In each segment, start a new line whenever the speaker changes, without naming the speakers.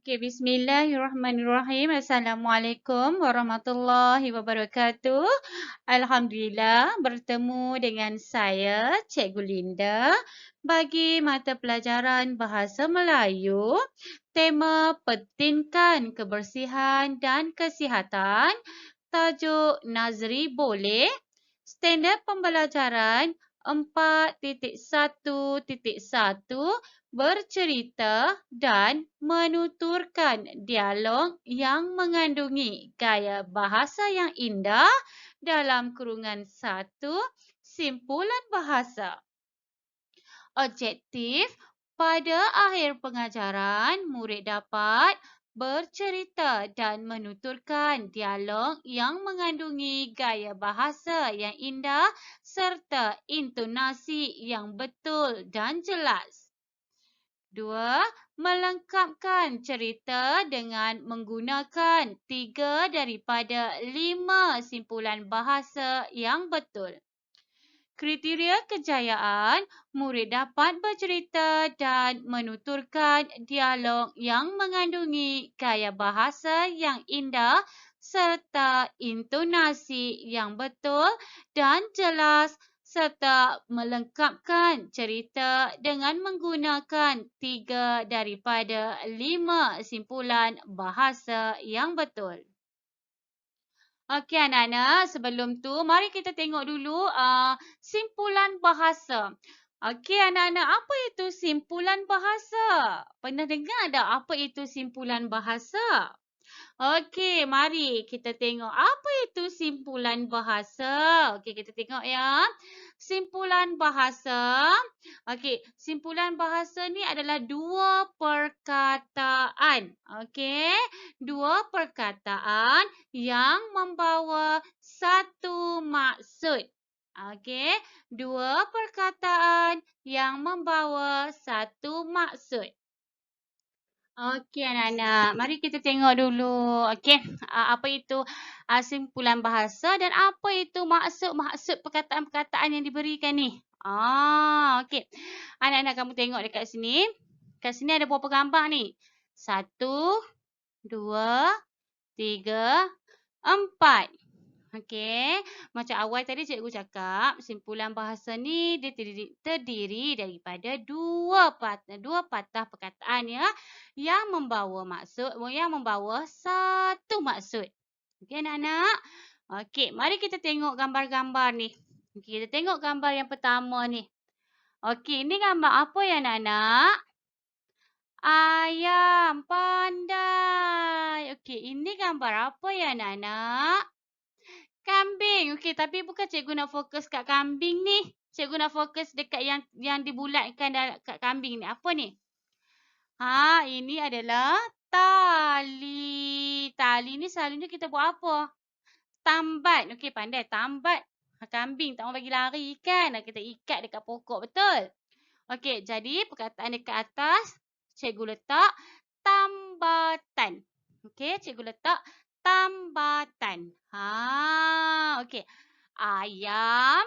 Okey, bismillahirrahmanirrahim. Assalamualaikum warahmatullahi wabarakatuh. Alhamdulillah bertemu dengan saya, Cikgu Linda, bagi mata pelajaran Bahasa Melayu. Tema pentingkan kebersihan dan kesihatan. Tajuk Nazri boleh. Standard pembelajaran 4.1.1 bercerita dan menuturkan dialog yang mengandungi gaya bahasa yang indah dalam kurungan 1 simpulan bahasa. Objektif, pada akhir pengajaran, murid dapat bercerita dan menuturkan dialog yang mengandungi gaya bahasa yang indah serta intonasi yang betul dan jelas. 2. Melengkapkan cerita dengan menggunakan 3 daripada 5 simpulan bahasa yang betul. Kriteria kejayaan, murid dapat bercerita dan menuturkan dialog yang mengandungi gaya bahasa yang indah serta intonasi yang betul dan jelas serta melengkapkan cerita dengan menggunakan 3 daripada 5 simpulan bahasa yang betul. Okey anak-anak, sebelum tu mari kita tengok dulu simpulan bahasa. Okey anak-anak, apa itu simpulan bahasa? Pernah dengar tak apa itu simpulan bahasa? Okey, mari kita tengok apa itu simpulan bahasa. Okey, kita tengok ya. Simpulan bahasa. Okey, simpulan bahasa ni adalah dua perkataan. Okey, dua perkataan yang membawa satu maksud. Okey, dua perkataan yang membawa satu maksud. Okey anak-anak, mari kita tengok dulu. Okey, apa itu simpulan bahasa dan apa itu maksud-maksud perkataan-perkataan yang diberikan ni. Okey. Anak-anak kamu tengok dekat sini. Kat sini ada berapa gambar ni? 1, 2, 3, 4. Okey, macam awal tadi cikgu cakap, simpulan bahasa ni dia terdiri daripada dua patah perkataan ya, yang membawa satu maksud. Okey anak-anak? Okey, mari kita tengok gambar-gambar ni. Okey, kita tengok gambar yang pertama ni. Okey, ini gambar apa ya anak-anak? Ayam pandai. Okey, ini gambar apa ya anak-anak? Kambing. Okey, tapi bukan cikgu nak fokus kat kambing ni. Cikgu nak fokus dekat yang dibulatkan kat kambing ni. Apa ni? Ini adalah tali. Tali ni selalunya kita buat apa? Tambat. Okey, pandai. Tambat. Kambing tak mau bagi lari kan? Kita ikat dekat pokok, betul? Okey, jadi perkataan dekat atas, cikgu letak tambatan. Okey, cikgu letak tambatan. Okey. Ayam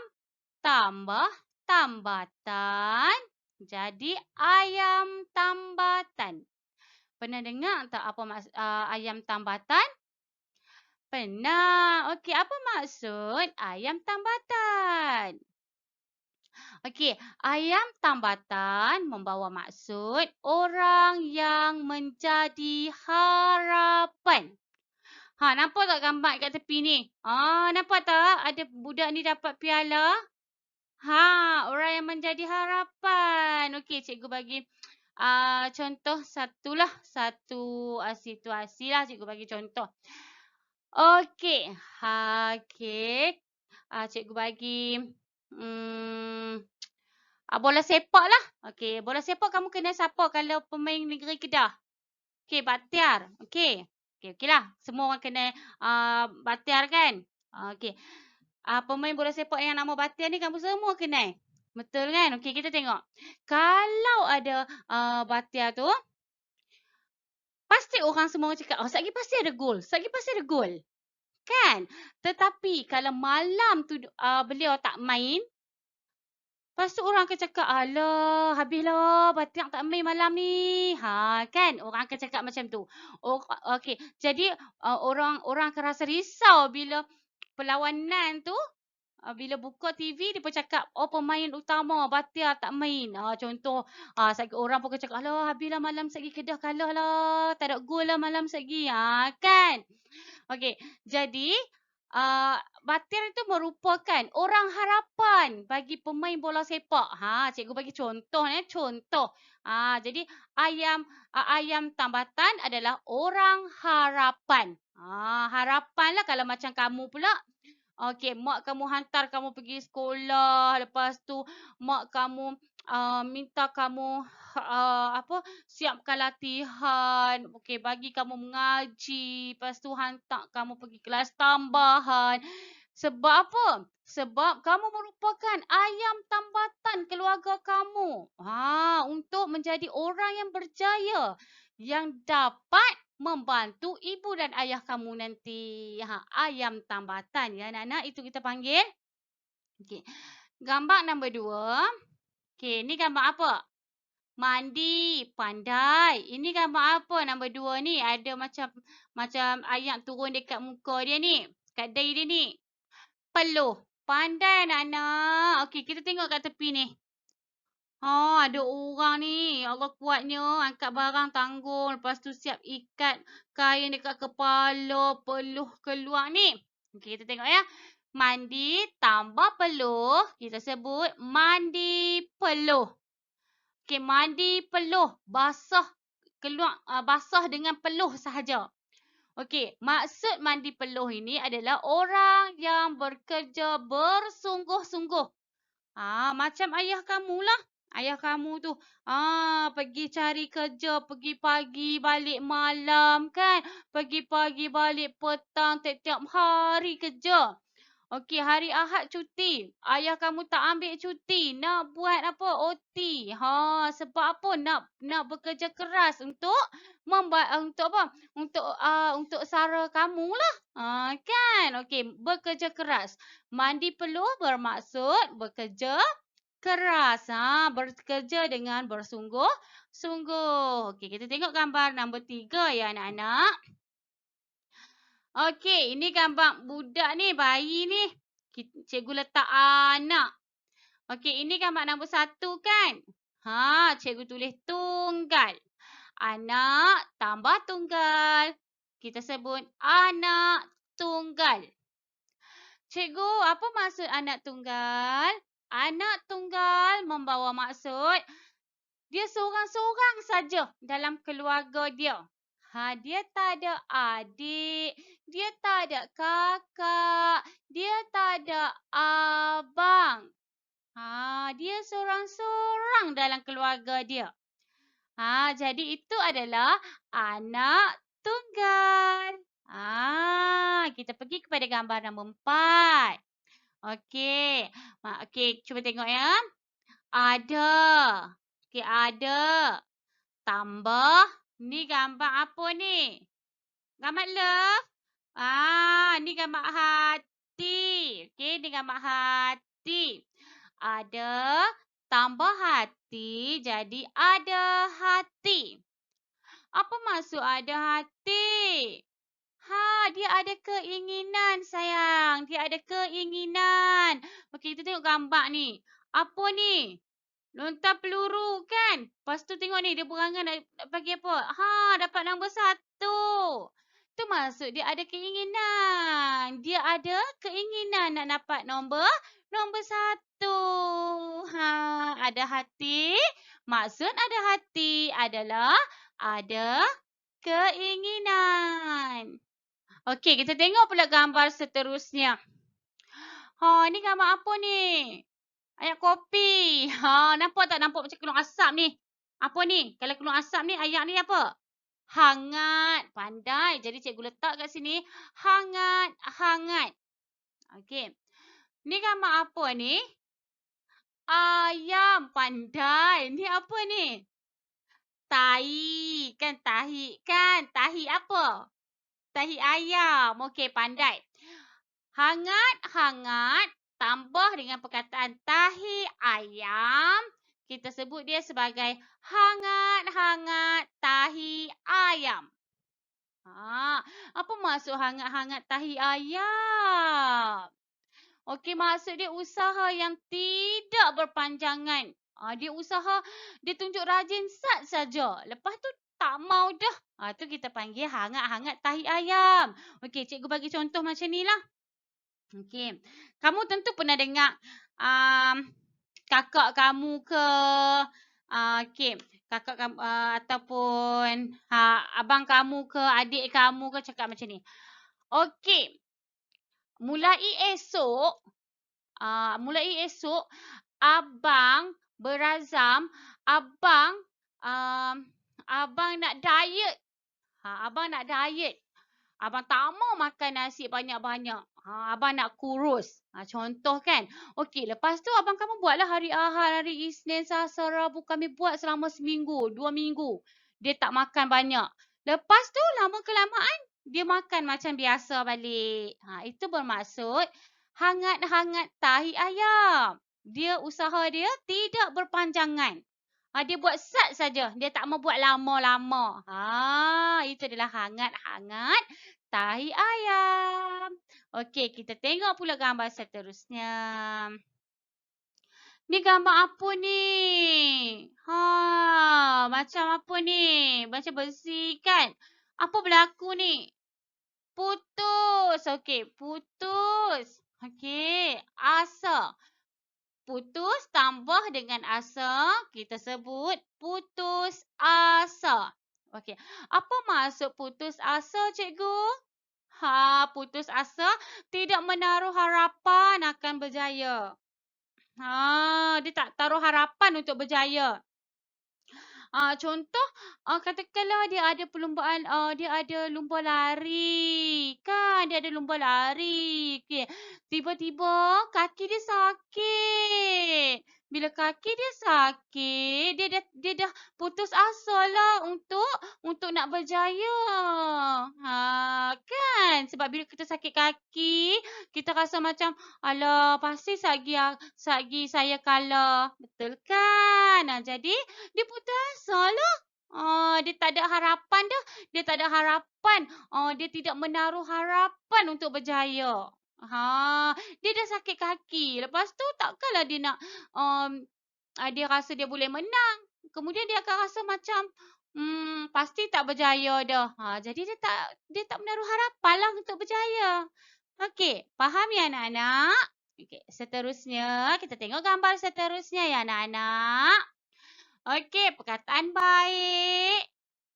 tambah tambatan. Jadi ayam tambatan. Pernah dengar tak apa maksud ayam tambatan? Pernah. Okey, apa maksud ayam tambatan? Okey, ayam tambatan membawa maksud orang yang menjadi harapan. Nampak tak gambar kat tepi ni? Nampak tak ada budak ni dapat piala? Orang yang menjadi harapan. Okey, cikgu bagi contoh satu situasi lah cikgu bagi contoh. Okey. Okey. Cikgu bagi bola sepak lah. Okey, bola sepak kamu kenal siapa kalau pemain negeri Kedah? Okey, Batiar. Okey. Okeylah. Semua orang kenal Batiar kan? Okey. Pemain bola sepak yang nama Batiar ni kamu semua kenal. Betul kan? Okey, kita tengok. Kalau ada Batiar tu, pasti orang semua cakap, sekali pasti ada gol. Sekali pasti ada gol. Kan? Tetapi kalau malam tu beliau tak main, Lepas tu orang akan cakap, alah, habislah Batiak tak main malam ni. Kan? Orang akan cakap macam tu. Okey, jadi orang akan rasa risau bila perlawanan tu, bila buka TV, dia pun cakap, oh pemain utama Batiar tak main. Contoh, orang pun akan cakap, alah, habislah malam segi Kedah kalah lah. Tak ada gol lah malam segi. Kan? Okey, jadi Batiar itu merupakan orang harapan bagi pemain bola sepak. Cikgu bagi contoh. Contoh. Jadi ayam tambatan adalah orang harapan. Harapan lah kalau macam kamu pula. Okey, mak kamu hantar kamu pergi sekolah. Lepas tu mak kamu minta kamu siapkan latihan. Okey, bagi kamu mengaji. Lepas tu hantar kamu pergi kelas tambahan. Sebab apa? Sebab kamu merupakan ayam tambatan keluarga kamu. Untuk menjadi orang yang berjaya. Yang dapat membantu ibu dan ayah kamu nanti. Ayam tambatan ya anak-anak. Itu kita panggil. Okey. Gambar nombor 2. Okey, ni gambar apa? Mandi, pandai. Ini gambar apa nombor 2 ni? Ada macam ayam turun dekat muka dia ni. Kat dahi dia ni. Peluh. Pandai anak-anak. Okey, kita tengok kat tepi ni. Ada orang ni. Allah kuatnya. Angkat barang tanggung. Lepas tu siap ikat kain dekat kepala. Peluh keluar ni. Okey, kita tengok ya. Mandi tambah peluh. Kita sebut mandi peluh. Okey, mandi peluh. Basah dengan peluh sahaja. Okey, maksud mandi peluh ini adalah orang yang bekerja bersungguh-sungguh. Macam ayah kamu lah. Ayah kamu tu pergi cari kerja, pergi pagi balik malam kan. Pergi pagi balik petang, tiap-tiap hari kerja. Okey, hari Ahad cuti. Ayah kamu tak ambil cuti. Nak buat apa? OT. Sebab apa? Nak bekerja keras untuk apa? Untuk sara kamu lah. Kan? Okey, bekerja keras. Mandi peluh bermaksud bekerja keras. Bekerja dengan bersungguh-sungguh. Okey, kita tengok gambar nombor 3 ya anak-anak. Okey, ini gambar budak ni, bayi ni. Cikgu letak anak. Okey, ini gambar nombor 1 kan? Cikgu tulis tunggal. Anak tambah tunggal. Kita sebut anak tunggal. Cikgu, apa maksud anak tunggal? Anak tunggal membawa maksud dia seorang-seorang saja dalam keluarga dia. Dia tak ada adik, dia tak ada kakak, dia tak ada abang. Dia seorang-seorang dalam keluarga dia. Jadi itu adalah anak tunggal. Kita pergi kepada gambar nombor 4. Okey. Okey, cuba tengok ya. Ada. Okey, ada. Tambah. Ni gambar apa ni? Gambar love. Ni gambar hati. Okey, ni gambar hati. Ada tambah hati jadi ada hati. Apa maksud ada hati? Dia ada keinginan sayang. Dia ada keinginan. Okey, kita tengok gambar ni. Apa ni? Lontar peluru kan? Lepas tu tengok ni, dia berangan nak bagi apa? Dapat nombor 1. Tu maksud dia ada keinginan. Dia ada keinginan nak dapat nombor 1. Ada hati. Maksud ada hati adalah ada keinginan. Okey, kita tengok pula gambar seterusnya. Ni gambar apa ni? Ayak kopi. Nampak tak? Nampak macam keluar asap ni. Apa ni? Kalau keluar asap ni, ayak ni apa? Hangat. Pandai. Jadi cikgu letak kat sini. Hangat. Hangat. Okey. Ni gambar apa ni? Ayam. Pandai. Ni apa ni? Tahi. Kan tahi. Kan? Tahi apa? Tahi ayam. Okey, pandai. Hangat. Hangat. tambah dengan perkataan tahi ayam, kita sebut dia sebagai hangat-hangat tahi ayam. Apa maksud hangat-hangat tahi ayam? Okey, maksud dia usaha yang tidak berpanjangan. Dia usaha, dia tunjuk rajin sat saja. Lepas tu tak mau dah. Tu kita panggil hangat-hangat tahi ayam. Okey, cikgu bagi contoh macam ni lah. Okey, kamu tentu pernah dengar kakak kamu ke, okey, kakak kamu ataupun abang kamu ke, adik kamu ke cakap macam ni. Okey, mulai esok abang berazam, abang nak diet. Abang nak diet. Abang tak mau makan nasi banyak-banyak. Abang nak kurus. Contoh kan. Okey, lepas tu abang kamu buatlah hari Ahad, hari Isnin, Selasa, Rabu. Kami buat selama seminggu, 2 minggu. Dia tak makan banyak. Lepas tu lama-kelamaan dia makan macam biasa balik. Itu bermaksud hangat-hangat tahi ayam. Dia usaha dia tidak berpanjangan. Dia buat sat saja. Dia tak mau buat lama-lama. Itu adalah hangat-hangat tahi ayam. Okey, kita tengok pula gambar seterusnya. Ni gambar apa ni? Macam apa ni? Macam besi kan? Apa berlaku ni? Putus. Okey, putus. Okey, asa. Putus tambah dengan asa, kita sebut putus asa. Okey, apa maksud putus asa, cikgu? Putus asa tidak menaruh harapan akan berjaya. Dia tak taruh harapan untuk berjaya. Contoh, katakanlah dia ada perlumbaan, dia ada lumba lari. Kan, dia ada lumba lari. Okay. Tiba-tiba kaki dia sakit. Bila kaki dia sakit, dia dah putus asa lah untuk nak berjaya. Kan? Sebab bila kita sakit kaki, kita rasa macam, alah, pasti sagi saya kalah. Betul kan? Jadi, dia putus asa lah. Dia tak ada harapan dah. Dia tak ada harapan. Dia tidak menaruh harapan untuk berjaya. Dia dah sakit kaki. Lepas tu takkanlah dia nak dia rasa dia boleh menang. Kemudian dia akan rasa macam pasti tak berjaya dah. Jadi dia tak menaruh harapan lah untuk berjaya. Okey, faham ya anak-anak? Okey, seterusnya kita tengok gambar seterusnya ya anak-anak. Okey, perkataan baik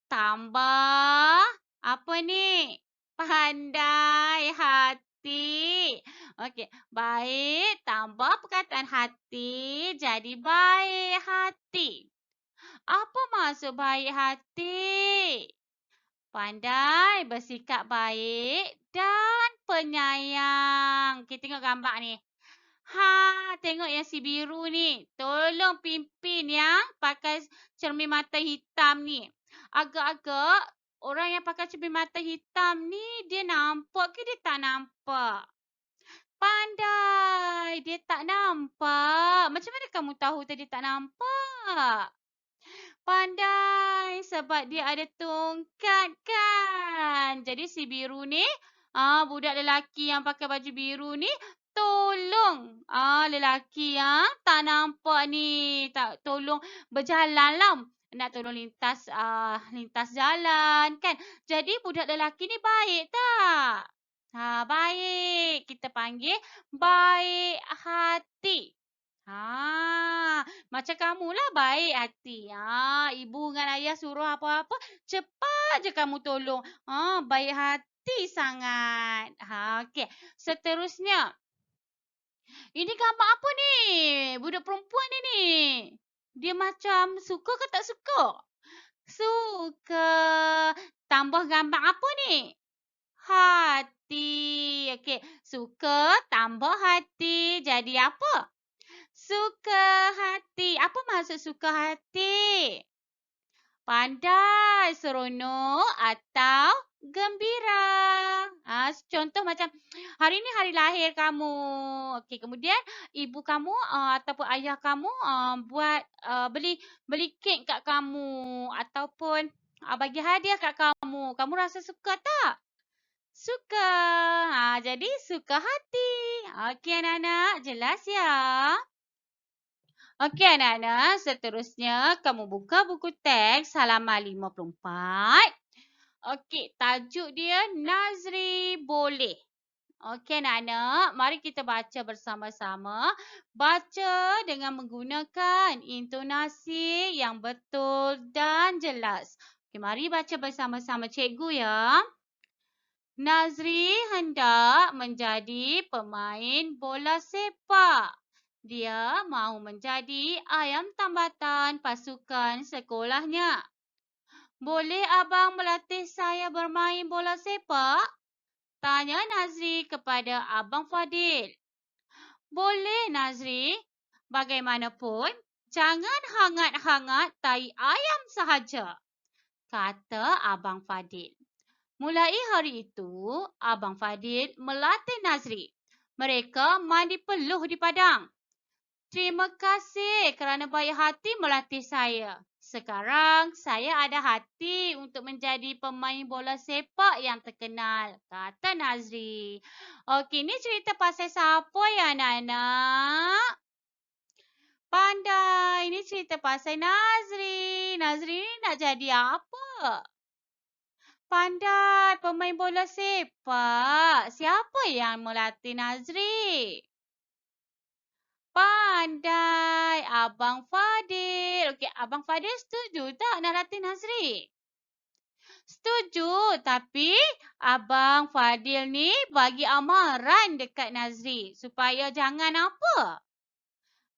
tambah apa ni? Pandai hati. Okey, baik tambah perkataan hati jadi baik hati. Apa maksud baik hati? Pandai, bersikap baik dan penyayang. Kita tengok gambar ni. Tengok yang si biru ni. Tolong pimpin yang pakai cermin mata hitam ni. Agak-agak orang yang pakai cermin mata hitam ni, dia nampak ke dia tak nampak? Pandai, dia tak nampak. Macam mana kamu tahu tadi tak nampak? Pandai sebab dia ada tongkat kan. Jadi si biru ni, budak lelaki yang pakai baju biru ni, tolong lelaki yang tak nampak ni. Tolong berjalan lah. Nak tolong lintas jalan kan. Jadi budak lelaki ni baik tak? Baik. Kita panggil baik hati. Macam kamulah baik hati. Ibu dengan ayah suruh apa-apa, cepat je kamu tolong. Baik hati sangat. Okey, seterusnya. Ini gambar apa ni? Budak perempuan ni. Dia macam suka ke tak suka? Suka. Tambah gambar apa ni? Hati. Okey, suka tambah hati jadi apa? Suka hati. Apa maksud suka hati? Pandai, seronok atau gembira. Contoh macam hari ni hari lahir kamu. Okey, kemudian ibu kamu ataupun ayah kamu buat beli kek kat kamu ataupun bagi hadiah kat kamu. Kamu rasa suka tak? Suka. Jadi suka hati. Okey anak-anak, jelas ya? Okey anak-anak, seterusnya kamu buka buku teks halaman 54. Okey, tajuk dia Nazri Boleh. Okey anak-anak, mari kita baca bersama-sama. Baca dengan menggunakan intonasi yang betul dan jelas. Okey, mari baca bersama-sama cikgu ya. Nazri hendak menjadi pemain bola sepak. Dia mahu menjadi ayam tambatan pasukan sekolahnya. Boleh abang melatih saya bermain bola sepak? Tanya Nazri kepada Abang Fadil. Boleh Nazri. Bagaimanapun, jangan hangat-hangat tai ayam sahaja, kata Abang Fadil. Mulai hari itu, Abang Fadil melatih Nazri. Mereka mandi peluh di padang. Terima kasih kerana baik hati melatih saya. Sekarang saya ada hati untuk menjadi pemain bola sepak yang terkenal, kata Nazri. Okey, ni cerita pasal siapa ya anak-anak? Pandai, ni cerita pasal Nazri. Nazri ni nak jadi apa? Pandai, pemain bola sepak. Siapa yang melatih Nazri? Pandai, Abang Fadil. Okey, Abang Fadil setuju tak nak latih Nazri? Setuju, tapi Abang Fadil ni bagi amaran dekat Nazri supaya jangan apa?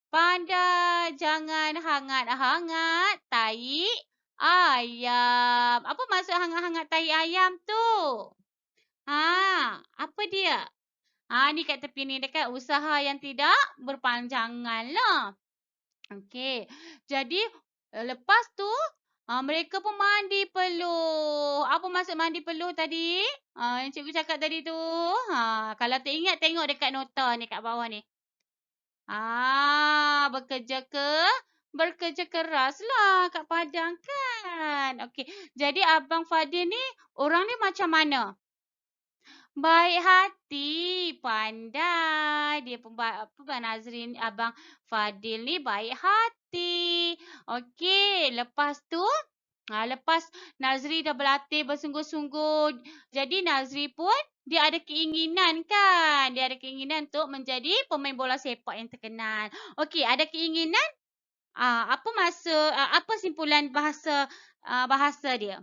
Pandai, jangan hangat-hangat tai ayam. Apa maksud hangat-hangat tai ayam tu? Apa dia? Ni kat tepi ni dekat usaha yang tidak berpanjangan lah. Okey. Jadi lepas tu mereka pun mandi peluh. Apa maksud mandi peluh tadi? Yang cikgu cakap tadi tu. Kalau tak ingat tengok dekat nota ni kat bawah ni. Bekerja keras lah kat padang kan. Okey. Jadi Abang Fadil ni orang ni macam mana? Baik hati, pandai. Dia Nazrin, Abang Fadil ni baik hati. Okey, lepas tu, lepas Nazri dah berlatih bersungguh-sungguh, jadi Nazri pun dia ada keinginan kan? Dia ada keinginan untuk menjadi pemain bola sepak yang terkenal. Okey, ada keinginan? Apa simpulan bahasa dia?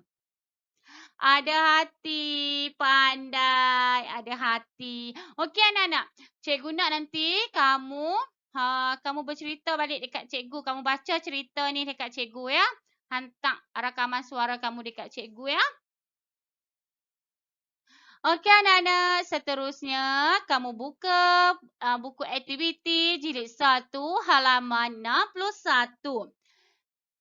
Ada hati, pandai, ada hati. Okey anak-anak, cikgu nak nanti kamu bercerita balik dekat cikgu. Kamu baca cerita ni dekat cikgu ya. Hantar rakaman suara kamu dekat cikgu ya. Okey anak-anak, seterusnya kamu buka buku aktiviti jilid 1 halaman 61.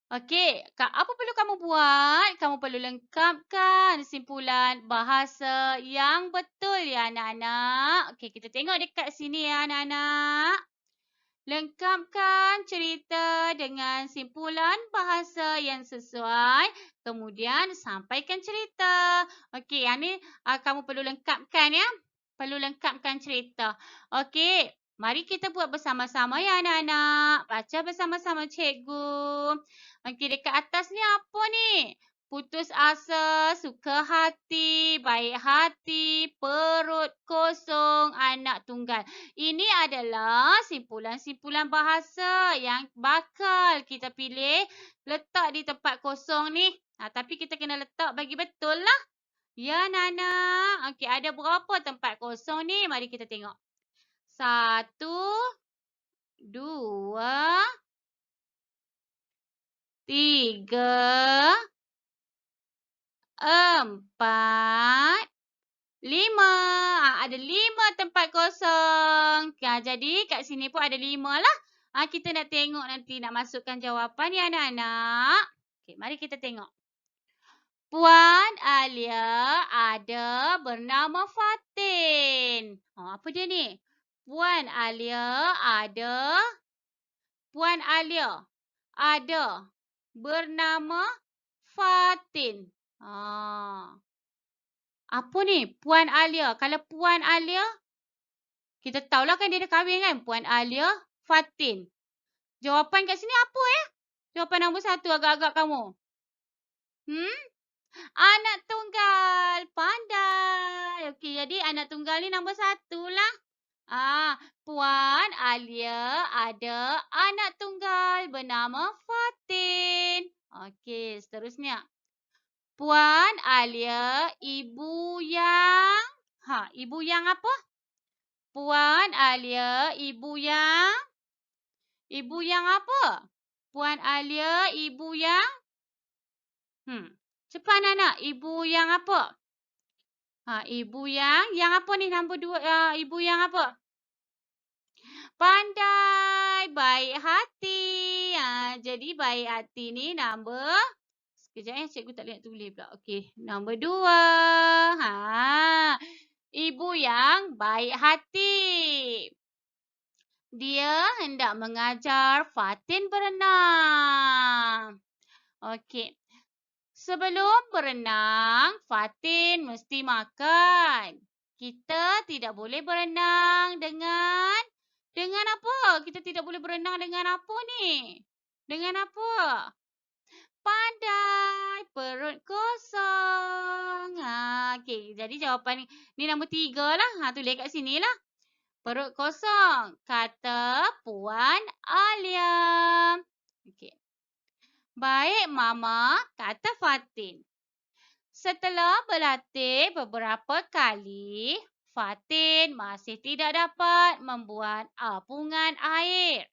Okey, apa perlu kamu buat? Kamu perlu lengkapkan simpulan bahasa yang betul ya anak-anak. Okey, kita tengok dekat sini ya anak-anak. Lengkapkan cerita dengan simpulan bahasa yang sesuai. Kemudian sampaikan cerita. Okey, yang ni kamu perlu lengkapkan ya. Perlu lengkapkan cerita. Okey, mari kita buat bersama-sama ya anak-anak. Baca bersama-sama cikgu. Okey, dekat atas ni apa ni? Putus asa, suka hati, baik hati, perut kosong, anak tunggal. Ini adalah simpulan-simpulan bahasa yang bakal kita pilih letak di tempat kosong ni. Tapi kita kena letak bagi betul lah. Ya Nana. Okey, ada berapa tempat kosong ni? Mari kita tengok. 1, 2, 3, 4, 5. Ada 5 tempat kosong. Jadi kat sini pun ada 5 lah. Kita nak tengok nanti nak masukkan jawapan ya anak-anak. Okey, mari kita tengok. Puan Alia ada bernama Fatin. Apa dia ni? Puan Alia ada bernama Fatin. Apa ni? Puan Alia. Kalau Puan Alia, kita tahulah kan dia dah kahwin kan? Puan Alia, Fatin. Jawapan kat sini apa Jawapan nombor 1 agak-agak kamu. Anak tunggal. Pandai. Okey, jadi anak tunggal ni nombor 1 lah. Puan Alia ada anak tunggal bernama Fatin. Okey, seterusnya. Puan Alia, ibu yang... ibu yang apa? Puan Alia, ibu yang... Ibu yang apa? Puan Alia, ibu yang... Cepat anak-anak. Ibu yang apa? Ibu yang apa ni nombor 2? Ibu yang apa? Pandai, baik hati. Jadi baik hati ni nombor... Sekejap cikgu tak lihat tulis pula. Okey, nombor 2. Ibu yang baik hati. Dia hendak mengajar Fatin berenang. Okey. Sebelum berenang, Fatin mesti makan. Kita tidak boleh berenang dengan apa? Kita tidak boleh berenang dengan apa ni? Dengan apa? Pandai, perut kosong. Okey, jadi jawapan ni nombor 3 lah. Tulis kat sini lah. Perut kosong, kata Puan Alia. Okey. Baik, Mama, kata Fatin. Setelah berlatih beberapa kali, Fatin masih tidak dapat membuat apungan air.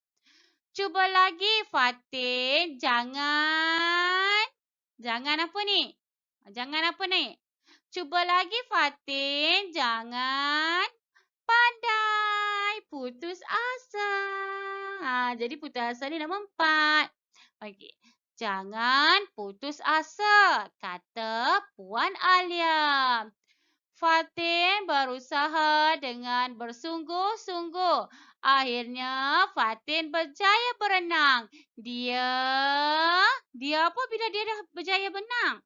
Cuba lagi, Fatin. Jangan apa ni? Cuba lagi, Fatin. Jangan pandai putus asa. Jadi putus asa ni nombor 4. Okey. Jangan putus asa, kata Puan Alia. Fatin berusaha dengan bersungguh-sungguh. Akhirnya Fatin berjaya berenang. Dia apa bila dia dah berjaya berenang?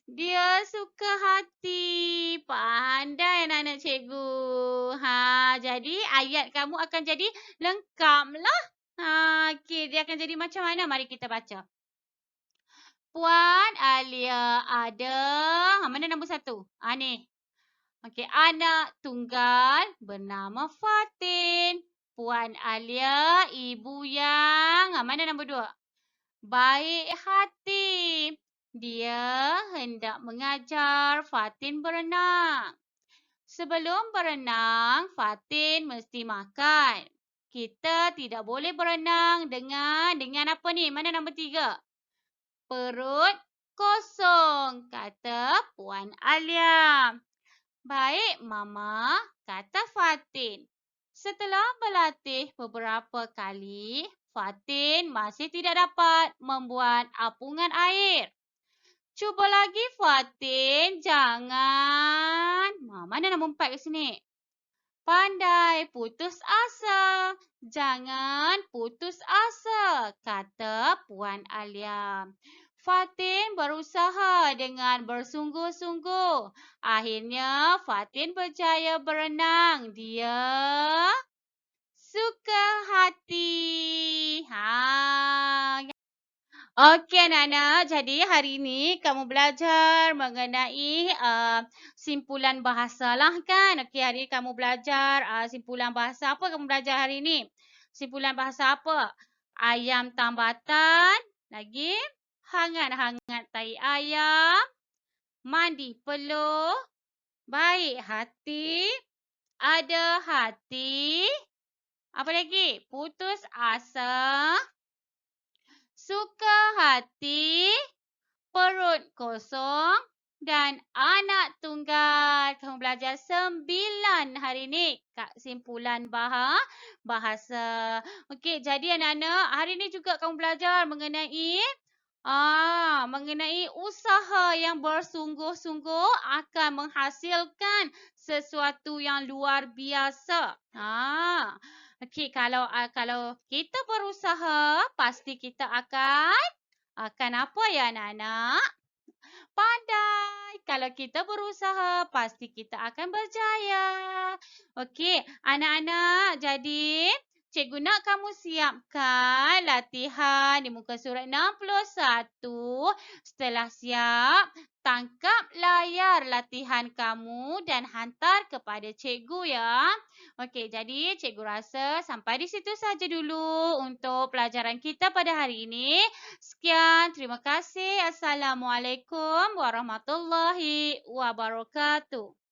Dia suka hati. Pandai anak-anak cikgu. Jadi ayat kamu akan jadi lengkap lah. Okey, dia akan jadi macam mana? Mari kita baca. Puan Alia ada... mana nombor 1? Ni. Okey, anak tunggal bernama Fatin. Puan Alia, ibu yang... mana nombor 2? Baik hati. Dia hendak mengajar Fatin berenang. Sebelum berenang, Fatin mesti makan. Kita tidak boleh berenang dengan apa ni? Mana nombor 3? Perut kosong, kata Puan Alia. Baik, Mama, kata Fatin. Setelah berlatih beberapa kali, Fatin masih tidak dapat membuat apungan air. Cuba lagi, Fatin. Jangan... mana nombor 4 kat sini? Pandai putus asa. Jangan putus asa, kata Puan Alia. Fatin berusaha dengan bersungguh-sungguh. Akhirnya Fatin berjaya berenang. Dia suka hati. Okey anak-anak, jadi hari ini kamu belajar mengenai simpulan bahasa lah kan. Okey, hari ini kamu belajar simpulan bahasa. Apa kamu belajar hari ini? Simpulan bahasa apa? Ayam tambatan, lagi hangat-hangat tai ayam, mandi peluh, baik hati, ada hati, apa lagi? Putus asa, suka hati, perut kosong dan anak tunggal. Kamu belajar 9 hari ini. Simpulan bahasa. Okey, jadi anak-anak, hari ini juga kamu belajar mengenai Mengenai usaha yang bersungguh-sungguh akan menghasilkan sesuatu yang luar biasa. Okey, kalau kita berusaha, pasti kita akan apa ya anak-anak? Pandai. Kalau kita berusaha, pasti kita akan berjaya. Okey, anak-anak, jadi cikgu nak kamu siapkan latihan di muka surat 61. Setelah siap, tangkap layar latihan kamu dan hantar kepada cikgu ya. Okey, jadi cikgu rasa sampai di situ saja dulu untuk pelajaran kita pada hari ini. Sekian, terima kasih. Assalamualaikum warahmatullahi wabarakatuh.